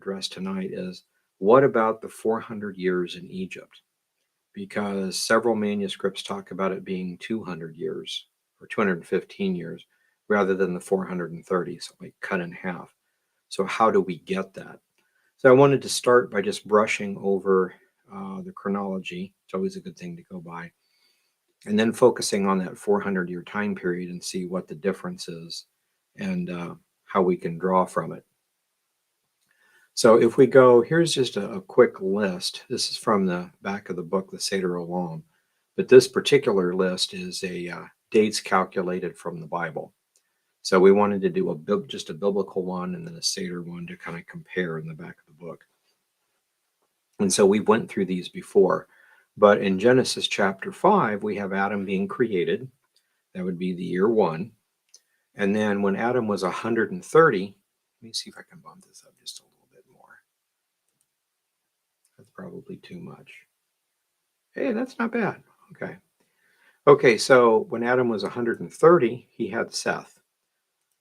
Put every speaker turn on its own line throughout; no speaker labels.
address tonight is, what about the 400 years in Egypt? Because several manuscripts talk about it being 200 years or 215 years rather than the 430, so like cut in half. So how do we get that? So I wanted to start by just brushing over the chronology. It's always a good thing to go by. And then focusing on that 400-year time period and see what the difference is and how we can draw from it. So if we go, here's just a quick list. This is from the back of the book, the Seder Olam. But this particular list is dates calculated from the Bible. So we wanted to do just a biblical one and then a Seder one to kind of compare in the back of the book. And so we went through these before. But in Genesis chapter 5, we have Adam being created. That would be the year 1. And then when Adam was 130, let me see if I can bump this up just a little bit more. That's probably too much. Hey, that's not bad. Okay. Okay, so when Adam was 130, he had Seth.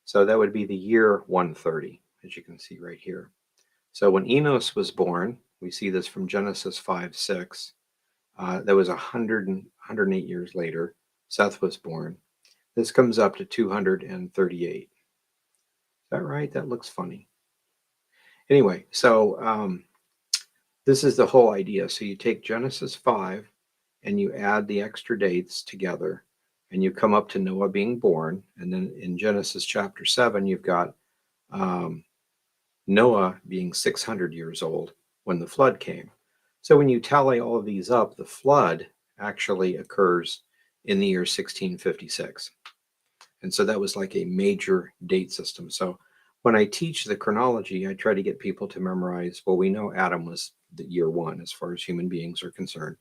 So that would be the year 130, as you can see right here. So when Enos was born, we see this from Genesis 5:6. That was 108 years later. Seth was born. This comes up to 238. Is that right? That looks funny. Anyway, so this is the whole idea. So you take Genesis 5 and you add the extra dates together and you come up to Noah being born. And then in Genesis chapter 7, you've got Noah being 600 years old when the flood came. So when you tally all of these up, the flood actually occurs in the year 1656. And so that was like a major date system. So when I teach the chronology, I try to get people to memorize, well, we know Adam was the year 1 as far as human beings are concerned.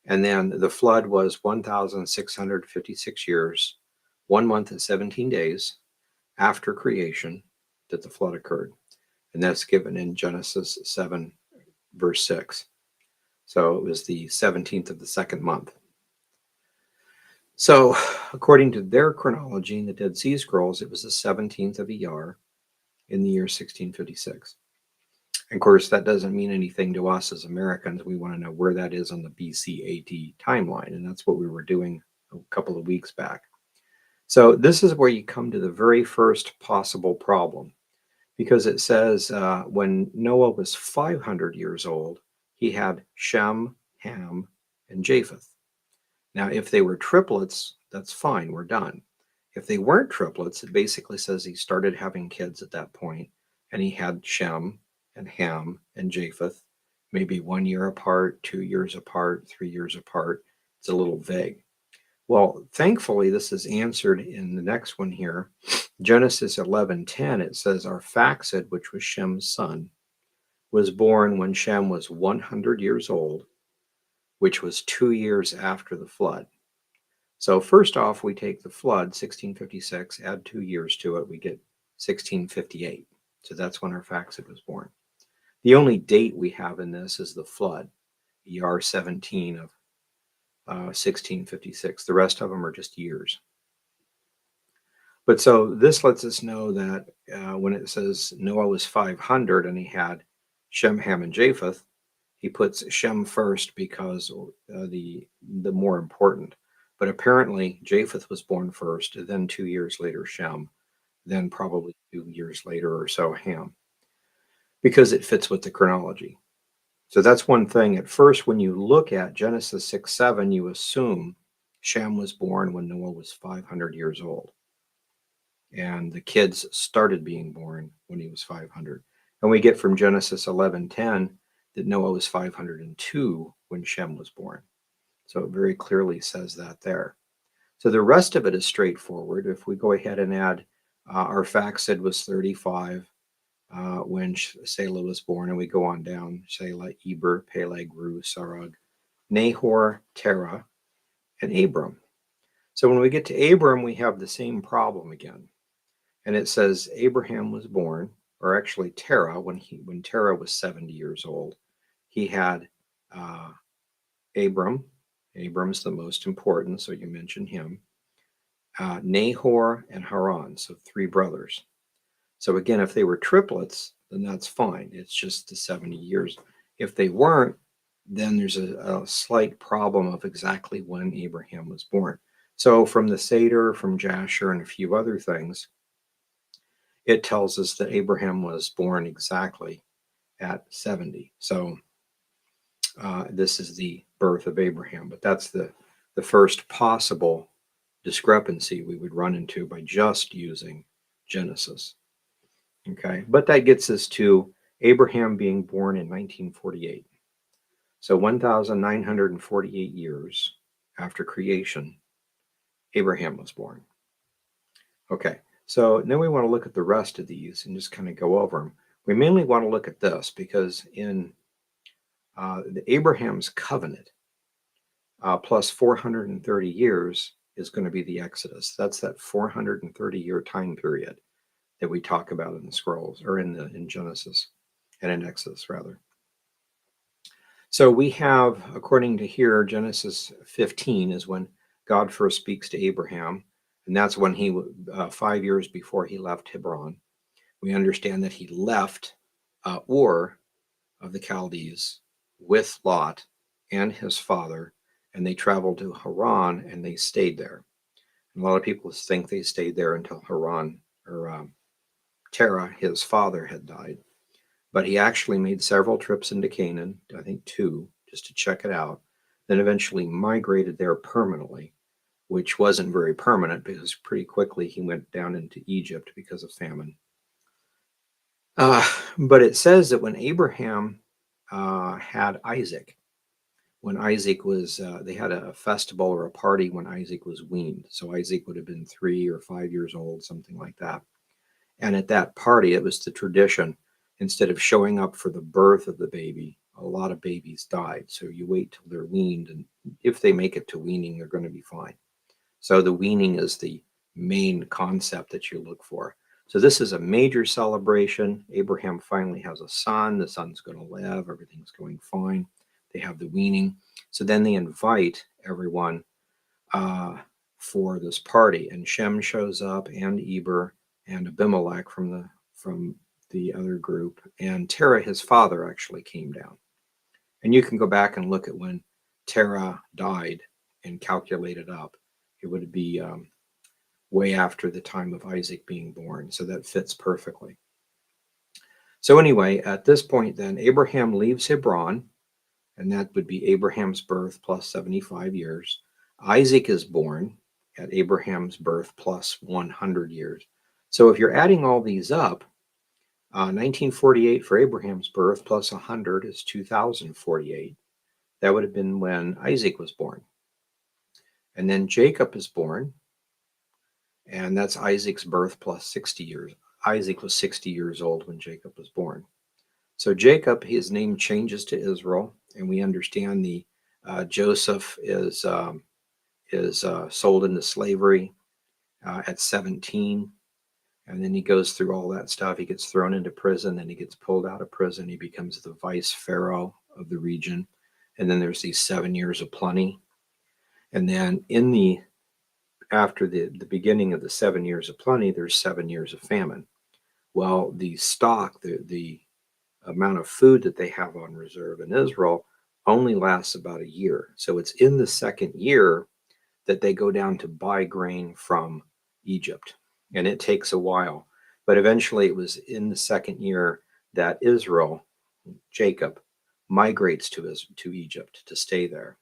And then the flood was 1,656 years, 1 month and 17 days after creation that the flood occurred. And that's given in Genesis 7, verse 6. So it was the 17th of the 2nd month. So according to their chronology in the Dead Sea Scrolls, it was the 17th of Iyar in the year 1656. And of course, that doesn't mean anything to us as Americans. We want to know where that is on the BC-AD timeline, and that's what we were doing a couple of weeks back. So this is where you come to the very first possible problem, because it says when Noah was 500 years old, he had Shem, Ham, and Japheth. Now, if they were triplets, that's fine, we're done. If they weren't triplets, it basically says he started having kids at that point, and he had Shem and Ham and Japheth, maybe 1 year apart, 2 years apart, 3 years apart. It's a little vague. Well, thankfully, this is answered in the next one here. Genesis 11:10, it says, Arphaxad, which was Shem's son, was born when Shem was 100 years old, which was 2 years after the flood. So first off, we take the flood, 1656, add 2 years to it, we get 1658. So that's when Arphaxad was born. The only date we have in this is the flood, ER 17 of 1656. The rest of them are just years. But so this lets us know that when it says Noah was 500 and he had Shem, Ham, and Japheth, he puts Shem first because the more important. But apparently Japheth was born first, then 2 years later Shem, then probably 2 years later or so Ham, because it fits with the chronology. So that's one thing. At first, when you look at Genesis 6:7, you assume Shem was born when Noah was 500 years old. And the kids started being born when he was 500. And we get from Genesis 11:10 that Noah was 502 when Shem was born. So it very clearly says that there. So the rest of it is straightforward. If we go ahead and add Arphaxad was 35 when Selah was born, and we go on down, Selah, Eber, Peleg, Ru, Sarug, Nahor, Terah, and Abram. So when we get to Abram, we have the same problem again. And it says Abraham was born, or actually Terah, when Terah was 70 years old, he had Abram. Abram's the most important, so you mention him. Nahor and Haran, so 3 brothers. So again, if they were triplets, then that's fine. It's just the 70 years. If they weren't, then there's a slight problem of exactly when Abraham was born. So from the Seder, from Jasher, and a few other things, it tells us that Abraham was born exactly at 70. So this is the birth of Abraham, but that's the first possible discrepancy we would run into by just using Genesis. Okay, but that gets us to Abraham being born in 1948. So 1,948 years after creation, Abraham was born. Okay, so now we want to look at the rest of these and just kind of go over them. We mainly want to look at this because in the Abraham's covenant, plus 430 years is going to be the Exodus. That's that 430-year time period that we talk about in the scrolls, or in Genesis and in Exodus rather. So we have, according to here, Genesis 15 is when God first speaks to Abraham, and that's when he 5 years before he left Hebron. We understand that he left Ur of the Chaldees with Lot and his father, and they traveled to Haran and they stayed there. And a lot of people think they stayed there until Haran, or Terah, his father, had died. But he actually made several trips into Canaan, I think 2, just to check it out, then eventually migrated there permanently, which wasn't very permanent because pretty quickly he went down into Egypt because of famine. But it says that when Abraham had Isaac, when Isaac was, they had a festival or a party when Isaac was weaned. So Isaac would have been 3 or 5 years old, something like that. And at that party, it was the tradition, instead of showing up for the birth of the baby, a lot of babies died. So you wait till they're weaned, and if they make it to weaning, they're going to be fine. So the weaning is the main concept that you look for. So this is a major celebration. Abraham finally has a son. The son's going to live. Everything's going fine. They have the weaning. So then they invite everyone for this party, and Shem shows up, and Eber, and Abimelech from the other group, and Terah, his father, actually came down. And you can go back and look at when Terah died and calculate it up. It would be way after the time of Isaac being born, so that fits perfectly. So anyway, at this point then, Abraham leaves Hebron, and that would be Abraham's birth plus 75 years. Isaac is born at Abraham's birth plus 100 years. So if you're adding all these up, 1948 for Abraham's birth plus 100 is 2048. That would have been when Isaac was born. And then Jacob is born, and that's Isaac's birth plus 60 years. Isaac was 60 years old when Jacob was born. So Jacob, his name changes to Israel, and we understand the Joseph is sold into slavery at 17, and then he goes through all that stuff. He gets thrown into prison, then he gets pulled out of prison. He becomes the vice pharaoh of the region, and then there's these 7 years of plenty, and then after the beginning of the 7 years of plenty, there's 7 years of famine. Well, the stock, the amount of food that they have on reserve in Israel only lasts about a year. So it's in the second year that they go down to buy grain from Egypt. And it takes a while. But eventually it was in the second year that Israel, Jacob, migrates to Egypt to stay there.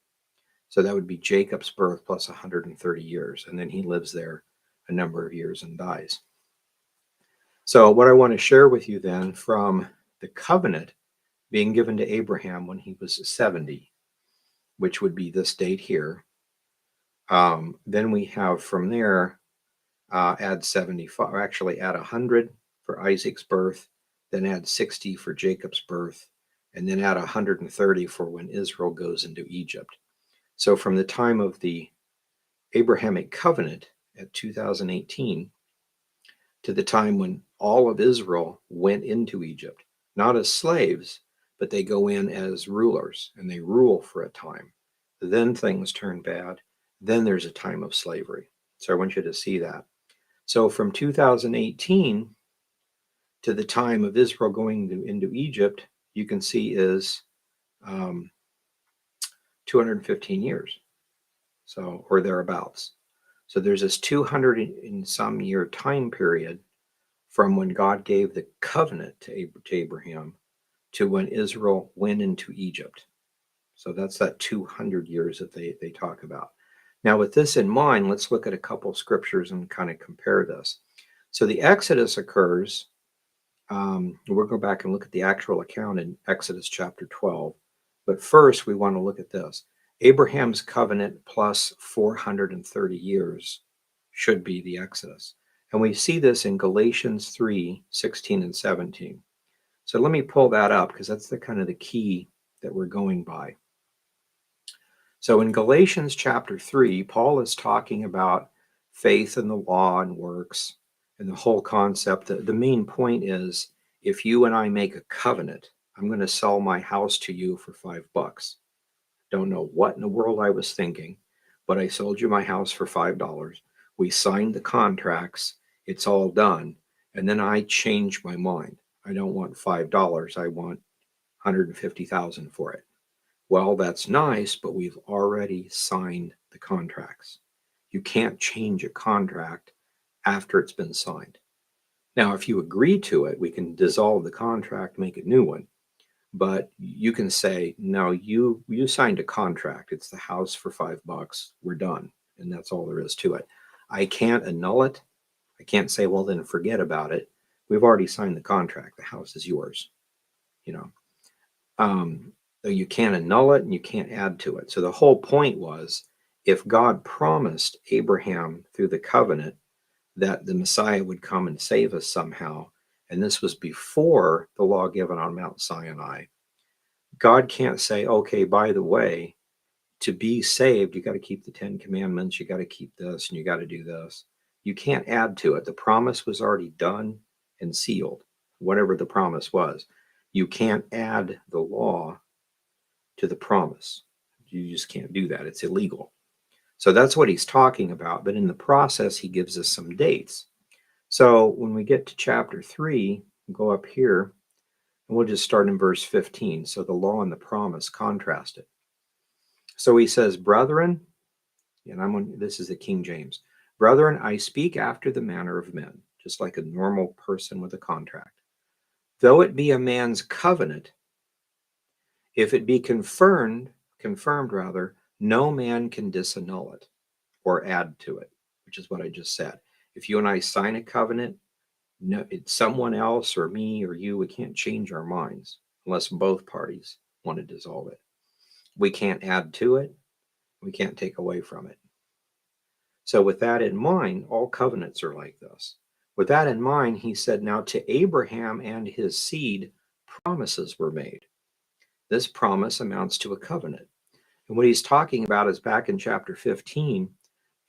So that would be Jacob's birth plus 130 years. And then he lives there a number of years and dies. So what I want to share with you then from the covenant being given to Abraham when he was 70, which would be this date here. Then we have from there, add 75, or actually add 100 for Isaac's birth, then add 60 for Jacob's birth, and then add 130 for when Israel goes into Egypt. So from the time of the Abrahamic covenant at 2018 to the time when all of Israel went into Egypt, not as slaves, but they go in as rulers and they rule for a time. Then things turn bad. Then there's a time of slavery. So I want you to see that. So from 2018 to the time of Israel going into Egypt, you can see is 215 years, so, or thereabouts. So there's this 200 in some year time period from when God gave the covenant to Abraham to when Israel went into Egypt. So that's that 200 years that they talk about. Now, with this in mind, let's look at a couple scriptures and kind of compare this. So the Exodus occurs. We'll go back and look at the actual account in Exodus chapter 12. But first, we want to look at this. Abraham's covenant plus 430 years should be the Exodus. And we see this in Galatians 3, 16 and 17. So let me pull that up because that's the kind of the key that we're going by. So in Galatians chapter 3, Paul is talking about faith and the law and works and the whole concept. The main point is, if you and I make a covenant, I'm going to sell my house to you for $5. Don't know what in the world I was thinking, but I sold you my house for $5. We signed the contracts. It's all done. And then I changed my mind. I don't want $5. I want $150,000 for it. Well, that's nice, but we've already signed the contracts. You can't change a contract after it's been signed. Now, if you agree to it, we can dissolve the contract, make a new one. But you can say, no, you signed a contract. It's the house for $5. We're done. And that's all there is to it. I can't annul it. I can't say, well, then forget about it. We've already signed the contract. The house is yours. So you can't annul it and you can't add to it. So the whole point was, if God promised Abraham through the covenant that the Messiah would come and save us somehow, and this was before the law given on Mount Sinai, God can't say, okay, by the way, to be saved, you got to keep the 10 commandments, you got to keep this, and you got to do this. You can't add to it. The promise was already done and sealed, whatever the promise was. You can't add the law to the promise. You just can't do that. It's illegal. So that's what he's talking about. But in the process, he gives us some dates. So when we get to chapter 3, go up here, and we'll just start in verse 15. So the law and the promise contrasted. So he says, brethren, and this is the King James, brethren, I speak after the manner of men, just like a normal person with a contract. Though it be a man's covenant, if it be confirmed, no man can disannul it or add to it, which is what I just said. If you and I sign a covenant, no, it's someone else or me or you, we can't change our minds unless both parties want to dissolve it. We can't add to it. We can't take away from it. So with that in mind, all covenants are like this. With that in mind, he said, now to Abraham and his seed, promises were made. This promise amounts to a covenant. And what he's talking about is back in chapter 15,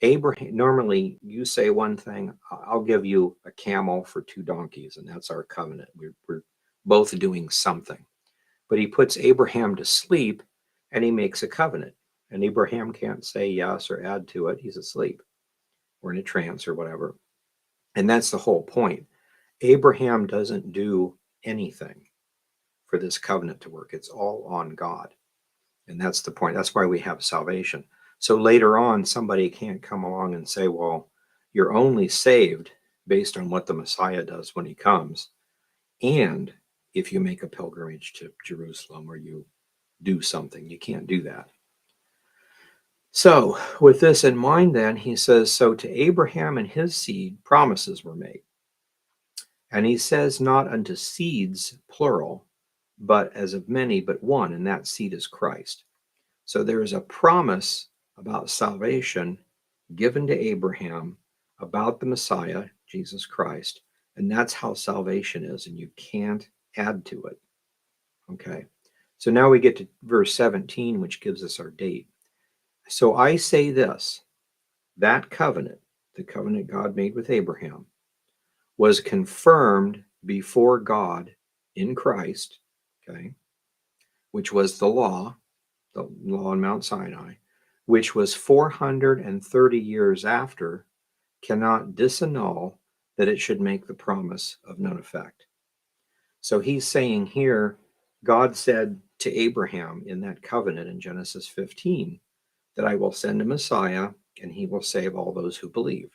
Abraham, normally you say one thing, I'll give you a camel for 2 donkeys, and that's our covenant. We're both doing something. But he puts Abraham to sleep and he makes a covenant. And Abraham can't say yes or add to it. He's asleep or in a trance or whatever. And that's the whole point. Abraham doesn't do anything for this covenant to work. It's all on God. And that's the point. That's why we have salvation. So later on, somebody can't come along and say, well, you're only saved based on what the Messiah does when he comes. And if you make a pilgrimage to Jerusalem or you do something, you can't do that. So with this in mind, then, he says, so to Abraham and his seed, promises were made. And he says, not unto seeds, plural, but as of many, but one, and that seed is Christ. So there is a promise about salvation given to Abraham about the Messiah, Jesus Christ, and that's how salvation is, and you can't add to it. Okay, so now we get to verse 17, which gives us our date. So I say this, that covenant, the covenant God made with Abraham, was confirmed before God in Christ, okay, which was the law on Mount Sinai, which was 430 years after, cannot disannul that it should make the promise of none effect. So he's saying here, God said to Abraham in that covenant in Genesis 15 that I will send a Messiah and he will save all those who believe.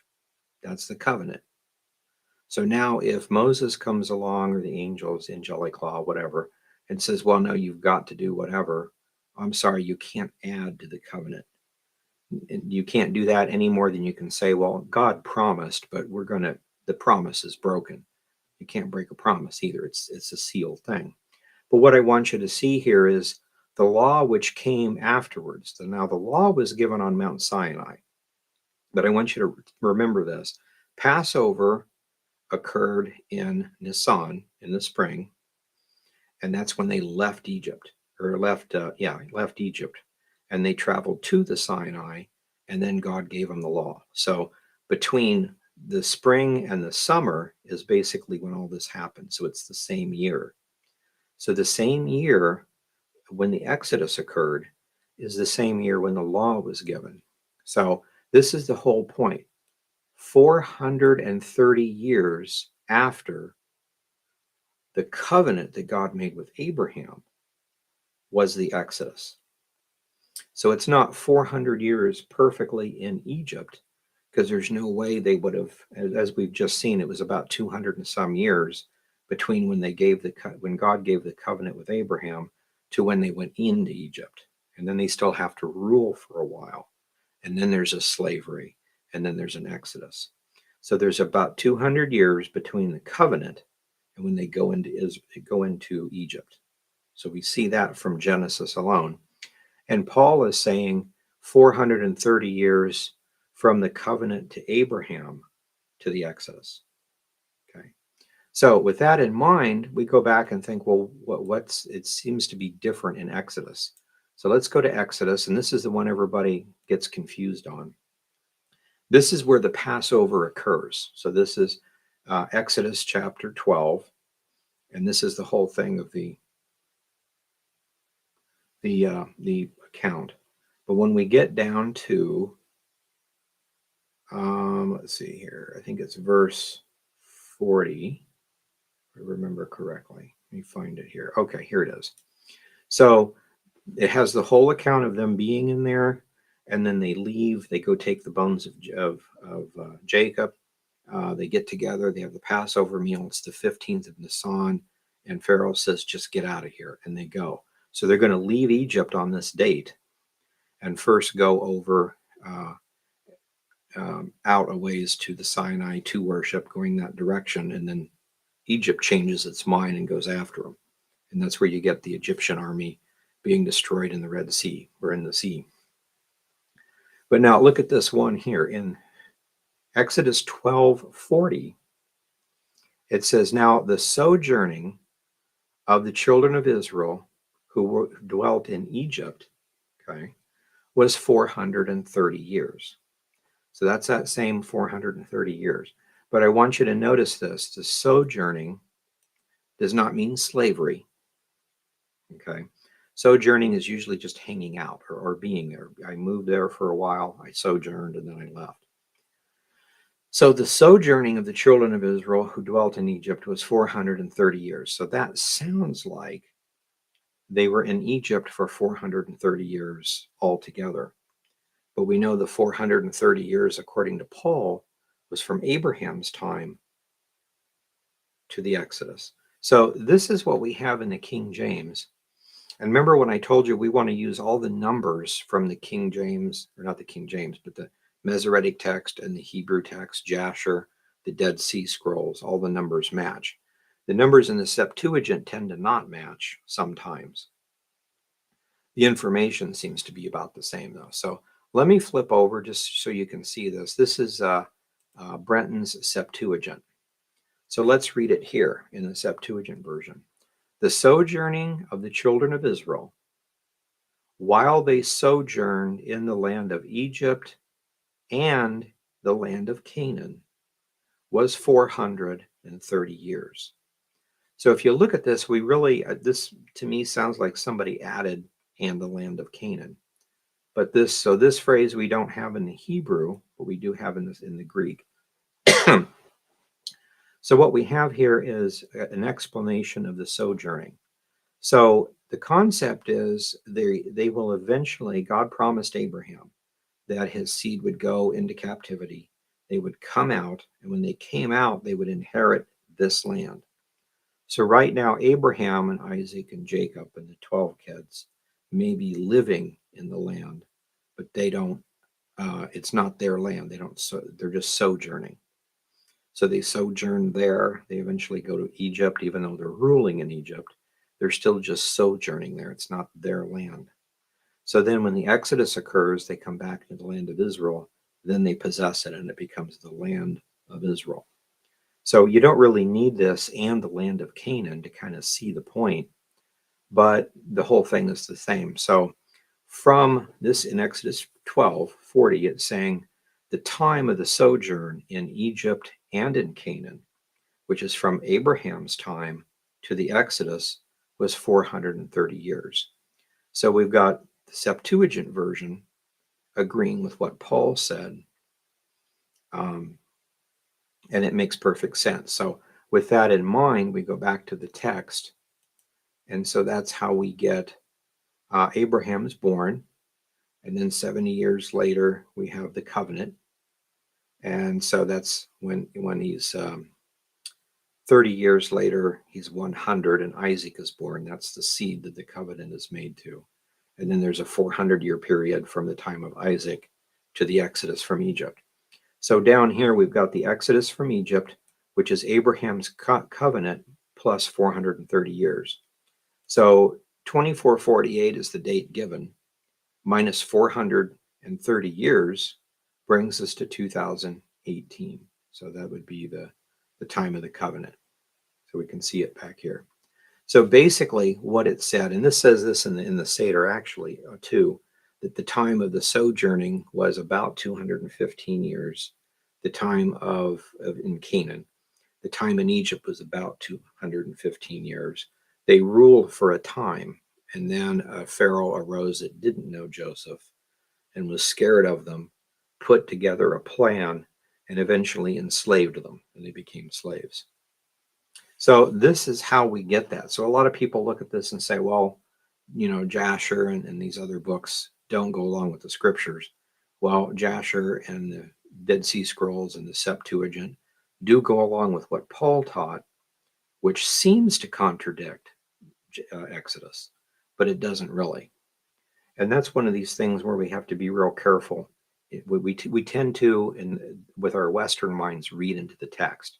That's the covenant. So now if Moses comes along, or the angels, angelic law, whatever, and says, well, no, you've got to do whatever, I'm sorry, you can't add to the covenant. You can't do that any more than you can say, well, God promised, but the promise is broken. You can't break a promise either. It's a sealed thing. But what I want you to see here is the law which came afterwards. Now, the law was given on Mount Sinai, but I want you to remember this. Passover occurred in Nisan in the spring, and that's when they left Egypt, or left Egypt, and they traveled to the Sinai, and then God gave them the law. So between the spring and the summer is basically when all this happened. So it's the same year. So the same year when the Exodus occurred is the same year when the law was given. So this is the whole point. 430 years after the covenant that God made with Abraham was the Exodus. So it's not 400 years perfectly in Egypt, because there's no way they would have, as we've just seen, it was about 200 and some years between when God gave the covenant with Abraham to when they went into Egypt. And then they still have to rule for a while. And then there's a slavery, and then there's an Exodus. So there's about 200 years between the covenant and when they go into Egypt. So we see that from Genesis alone. And Paul is saying 430 years from the covenant to Abraham to the Exodus. Okay. So with that in mind, we go back and think, well, it seems to be different in Exodus. So let's go to Exodus, and this is the one everybody gets confused on. This is where the Passover occurs. So this is Exodus chapter 12, and this is the whole thing of the account. But when we get down to, let's see here, I think it's verse 40, if I remember correctly. Let me find it here. Okay, here it is. So it has the whole account of them being in there, and then they leave. They go take the bones of Jacob. They get together. They have the Passover meal. It's the 15th of Nisan, and Pharaoh says, just get out of here, and they go. So they're going to leave Egypt on this date and first go over out a ways to the Sinai to worship, going that direction, and then Egypt changes its mind and goes after them. And that's where you get the Egyptian army being destroyed in the Red Sea, or in the sea. But now look at this one here in Exodus 12:40. It says, now the sojourning of the children of Israel who dwelt in Egypt, okay, was 430 years. So that's that same 430 years. But I want you to notice this. The sojourning does not mean slavery. Okay. Sojourning is usually just hanging out or being there. I moved there for a while, I sojourned, and then I left. So the sojourning of the children of Israel who dwelt in Egypt was 430 years. So that sounds like they were in Egypt for 430 years altogether. But we know the 430 years, according to Paul, was from Abraham's time to the Exodus. So this is what we have in the King James. And remember when I told you we want to use all the numbers from the King James, or not the King James, but the Masoretic text and the Hebrew text, Jasher, the Dead Sea Scrolls, all the numbers match. The numbers in the Septuagint tend to not match sometimes. The information seems to be about the same though. So let me flip over just so you can see this. This is Brenton's Septuagint. So let's read it here in the Septuagint version. The sojourning of the children of Israel, while they sojourned in the land of Egypt and the land of Canaan, was 430 years. So if you look at this, we really, this to me sounds like somebody added and the land of Canaan. But this phrase we don't have in the Hebrew, but we do have in the Greek. So what we have here is an explanation of the sojourning. So the concept is they will eventually, God promised Abraham that his seed would go into captivity. They would come out, and when they came out, they would inherit this land. So right now, Abraham and Isaac and Jacob and the 12 kids may be living in the land, but they don't, it's not their land. They don't, so they're just sojourning. So they sojourn there. They eventually go to Egypt, even though they're ruling in Egypt. They're still just sojourning there. It's not their land. So then when the Exodus occurs, they come back to the land of Israel. Then they possess it and it becomes the land of Israel. So you don't really need this and the land of Canaan to kind of see the point, but the whole thing is the same. So from this in Exodus 12:40, it's saying the time of the sojourn in Egypt and in Canaan, which is from Abraham's time to the Exodus, was 430 years. So we've got the Septuagint version agreeing with what Paul said, and it makes perfect sense. So with that in mind, we go back to the text, and so that's how we get Abraham's born, and then 70 years later we have the covenant, and so that's when he's 30 years later he's 100 and Isaac is born. That's the seed that the covenant is made to. And then there's a 400-year period from the time of Isaac to the Exodus from Egypt. So down here we've got the Exodus from Egypt, which is Abraham's covenant plus 430 years. So 2448 is the date given, minus 430 years brings us to 2018. So that would be the time of the covenant. So we can see it back here. So basically what it said, and this says this in the Seder actually too, that the time of the sojourning was about 215 years. The time in Canaan, the time in Egypt was about 215 years. They ruled for a time, and then a Pharaoh arose that didn't know Joseph and was scared of them, put together a plan, and eventually enslaved them, and they became slaves. So this is how we get that. So a lot of people look at this and say, well, Jasher and these other books don't go along with the scriptures. Well, Jasher and the Dead Sea Scrolls and the Septuagint do go along with what Paul taught, which seems to contradict Exodus, but it doesn't really. And that's one of these things where we have to be real careful. We tend to, with our Western minds, read into the text.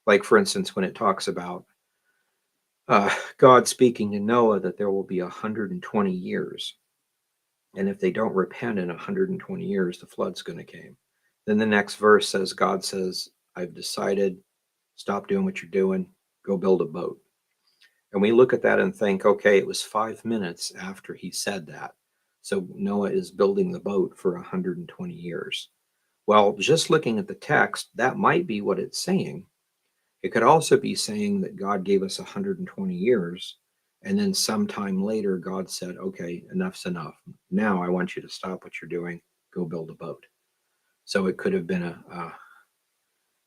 Like, for instance, when it talks about God speaking to Noah that there will be 120 years. And if they don't repent in 120 years, the flood's going to come. Then the next verse says, God says, I've decided, stop doing what you're doing, go build a boat. And we look at that and think, okay, it was 5 minutes after he said that. So Noah is building the boat for 120 years. Well, just looking at the text, that might be what it's saying. It could also be saying that God gave us 120 years, and then sometime later, God said, okay, enough's enough. Now I want you to stop what you're doing, go build a boat. So it could have been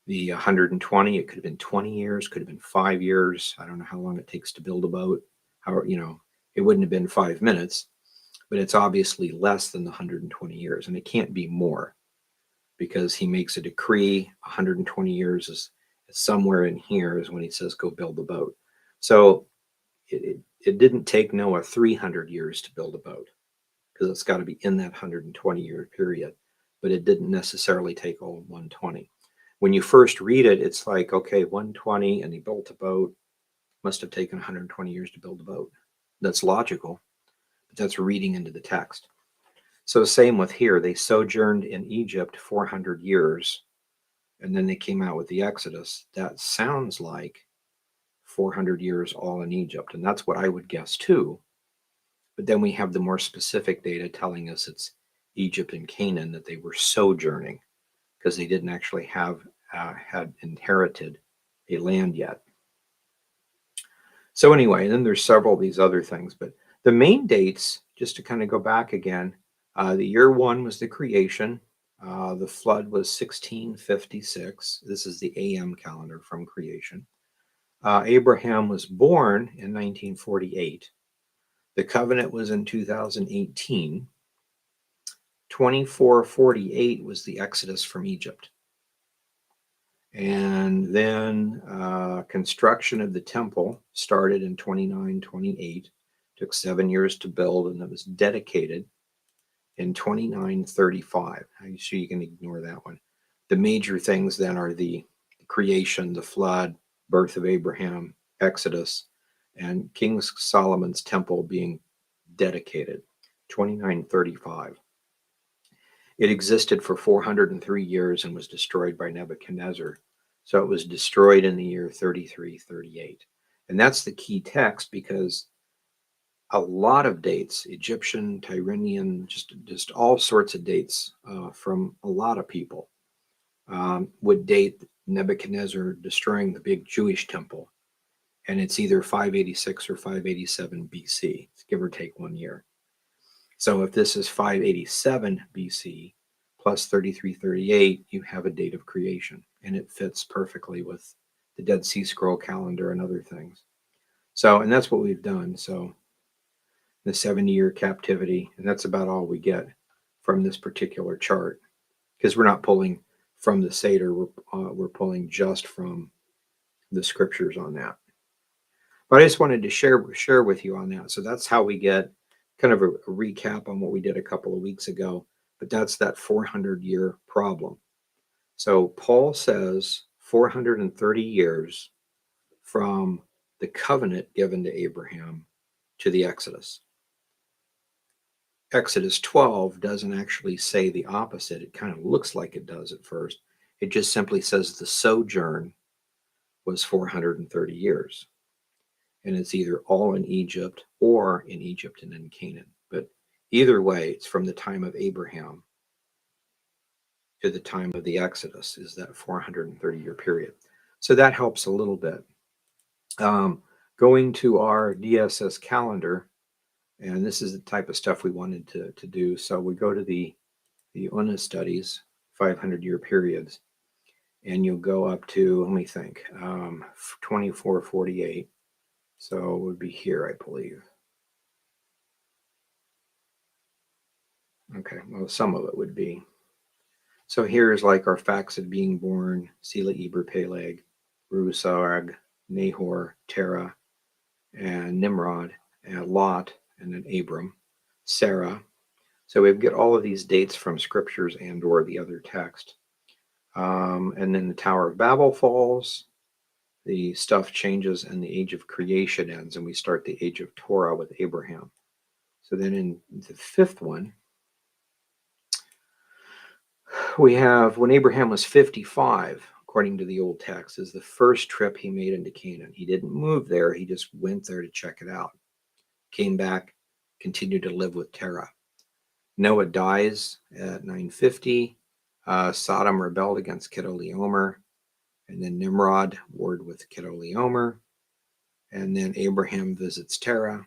the 120, it could have been 20 years, could have been 5 years. I don't know how long it takes to build a boat. It wouldn't have been 5 minutes, but it's obviously less than the 120 years, and it can't be more because he makes a decree. 120 years is somewhere in here is when he says, go build a boat. So it didn't take Noah 300 years to build a boat because it's got to be in that 120-year period, but it didn't necessarily take all 120. When you first read it, it's like, okay, 120 and he built a boat, must have taken 120 years to build a boat. That's logical, but that's reading into the text. So same with here, they sojourned in Egypt 400 years, and then they came out with the Exodus. That sounds like 400 years all in Egypt, and that's what I would guess too. But then we have the more specific data telling us it's Egypt and Canaan that they were sojourning because they didn't actually had inherited a land yet. So anyway, and then there's several of these other things, but the main dates, just to kind of go back again, the year 1 was the creation. The flood was 1656. This is the AM calendar from creation. Abraham was born in 1948. The covenant was in 2018. 2448 was the Exodus from Egypt. And then construction of the temple started in 2928. Took 7 years to build, and it was dedicated in 2935. So you can ignore that one. The major things then are the creation, the flood, birth of Abraham, Exodus, and King Solomon's temple being dedicated, 2935. It existed for 403 years and was destroyed by Nebuchadnezzar. So it was destroyed in the year 3338. And that's the key text, because a lot of dates, Egyptian, Tyrian, just all sorts of dates from a lot of people would date Nebuchadnezzar destroying the big Jewish temple. And it's either 586 or 587 BC, give or take 1 year. So if this is 587 BC plus 3338, you have a date of creation, and it fits perfectly with the Dead Sea Scroll calendar and other things. So, and that's what we've done. So the 70-year captivity, and that's about all we get from this particular chart, because we're not pulling from the Seder, we're pulling just from the scriptures on that. But I just wanted to share with you on that. So that's how we get kind of a recap on what we did a couple of weeks ago. But that's that 400-year problem. So Paul says 430 years from the covenant given to Abraham to the Exodus. Exodus 12 doesn't actually say the opposite. It kind of looks like it does at first. It just simply says the sojourn was 430 years. And it's either all in Egypt or in Egypt and in Canaan. But either way, it's from the time of Abraham to the time of the Exodus is that 430-year period. So that helps a little bit. Going to our DSS calendar, and this is the type of stuff we wanted to do. So we go to the UNA studies, 500-year periods, and you'll go up to, let me think, 2448. So it would be here, I believe. Okay, well, some of it would be. So here's like our Arphaxad being born, Sela, Eber, Peleg, Rusarg, Nahor, Terah, and Nimrod, and Lot, and then Abram, Sarah. So we get all of these dates from scriptures and or the other text. And then the Tower of Babel falls, the stuff changes, and the age of creation ends, and we start the age of Torah with Abraham. So then in the fifth one, we have when Abraham was 55, according to the old text, is the first trip he made into Canaan. He didn't move there, he just went there to check it out. Came back, continued to live with Terah. Noah dies at 950. Sodom rebelled against Chedorlaomer. And then Nimrod warred with Chedorlaomer. And then Abraham visits Terah.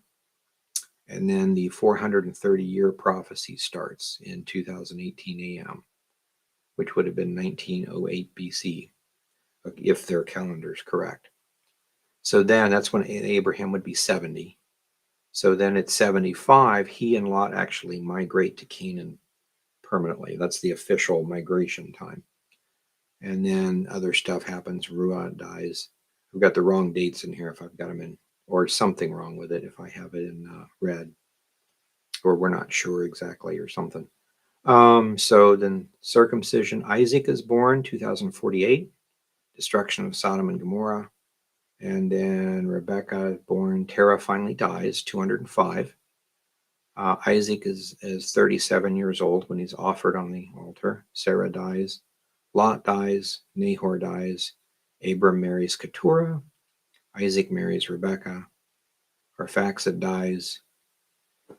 And then the 430-year prophecy starts in 2018 AM, which would have been 1908 BC, if their calendar is correct. So then that's when Abraham would be 70. So then at 75, he and Lot actually migrate to Canaan permanently. That's the official migration time. And then other stuff happens. Ruah dies. I've got the wrong dates in here if I've got them in, or something wrong with it if I have it in red, or we're not sure exactly or something. So then circumcision, Isaac is born, 2048, destruction of Sodom and Gomorrah. And then Rebecca born, Terah finally dies, 205. Isaac is 37 years old when he's offered on the altar. Sarah dies. Lot dies. Nahor dies. Abram marries Keturah. Isaac marries Rebecca. Arphaxad dies.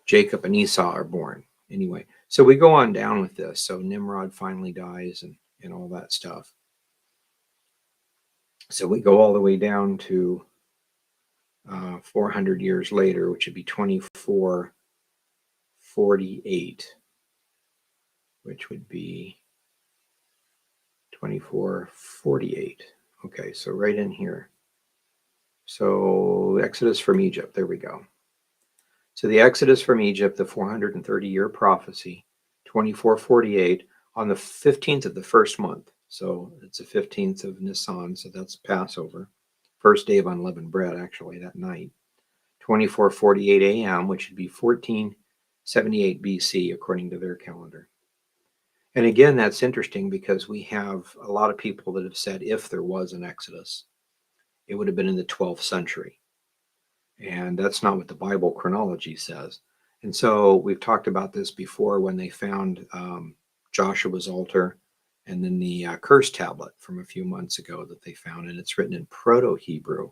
Jacob and Esau are born. Anyway, so we go on down with this. So Nimrod finally dies and all that stuff. So we go all the way down to 400 years later, which would be 2448, which would be 2448. Okay, so right in here. So Exodus from Egypt, there we go. So the Exodus from Egypt, the 430-year prophecy, 2448, on the 15th of the first month. So it's the 15th of Nisan, so that's Passover. First day of unleavened bread, actually, that night. 2448 a.m., which would be 1478 BC, according to their calendar. And again, that's interesting because we have a lot of people that have said if there was an Exodus, it would have been in the 12th century. And that's not what the Bible chronology says. And so we've talked about this before when they found Joshua's altar and then the curse tablet from a few months ago that they found. And it's written in Proto-Hebrew,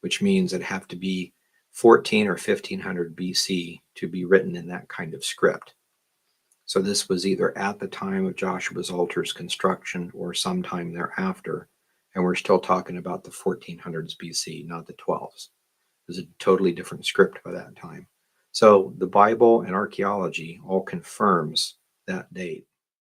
which means it have to be 14 or 1500 BC to be written in that kind of script. So this was either at the time of Joshua's altar's construction or sometime thereafter. And we're still talking about the 1400s BC, not the 12s. It was a totally different script by that time. So the Bible and archaeology all confirms that date.